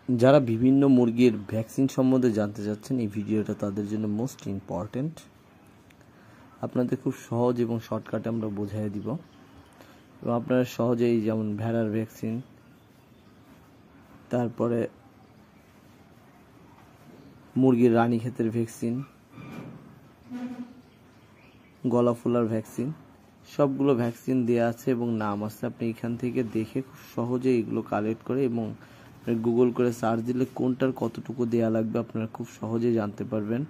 যারা বিভিন্ন মুরগির ভ্যাকসিন সম্বন্ধে জানতে চাচ্ছেন, এই ভিডিওটা তাদের জন্য মোস্ট ইম্পর্ট্যান্ট। আপনাদের খুব সহজ এবং শর্টকাটে আমরা বোঝাই দিব এবং আপনারা সহজেই, যেমন ভেড়ার ভ্যাকসিন, তারপরে মুরগির রানীক্ষেতের ভ্যাকসিন, গলা ফোলার ভ্যাকসিন, সবগুলো ভ্যাকসিন দেওয়া আছে এবং নাম আছে। আপনি এখান থেকে দেখে খুব সহজে এগুলো কালেক্ট করে এবং গুগল করে সার্চ দিলে কোনটার কতটুকু দেয়া লাগবে আপনারা খুব সহজে জানতে পারবেন।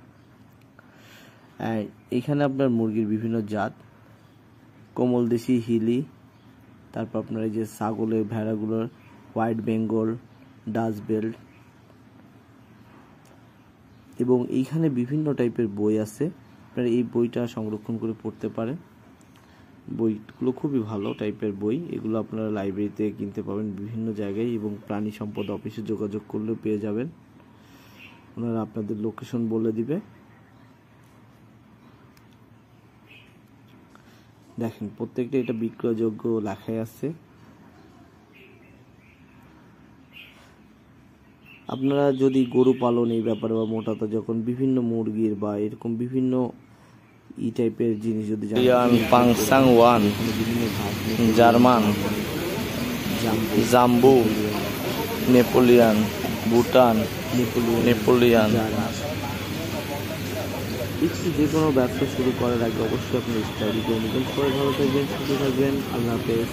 এখানে আপনার মুরগির বিভিন্ন জাত, কোমলদেশি, হিলি, তারপর আপনার এই যে ছাগলের, ভেড়াগুলোর হোয়াইট বেঙ্গল, ডাচ বেল্ট, এবং এইখানে বিভিন্ন টাইপের বই আছে। আপনারা এই বইটা সংরক্ষণ করে পড়তে পারেন। বইগুলো খুবই ভালো টাইপের বই, এগুলো আপনারা লাইব্রেরিতে কিনতে পাবেন বিভিন্ন জায়গায়, এবং প্রাণী সম্পদ অফিসে যোগাযোগ করলেও পেয়ে যাবেন। ওনারা আপনাদের লোকেশন বলে দিবে। দেখেন প্রত্যেকটা এটা বিক্রয়যোগ্য লেখাই আছে। আপনারা যদি গরু পালন এই ব্যাপারে বা মোটা তাজা যখন বিভিন্ন মুরগির বা এরকম বিভিন্ন টাইপের জিনিস যদি পাংসাং ওয়ান, জার্মান, জাম্বু, নেপোলিয়ান, ভুটান, নেপোলিয়ান, যে কোনো ব্যবসা শুরু করার আগে অবশ্যই আপনি স্টাডি করে নেবেন। সবাই ভালো থাকবেন, সুস্থ থাকবেন। আল্লাহ হাফেজ।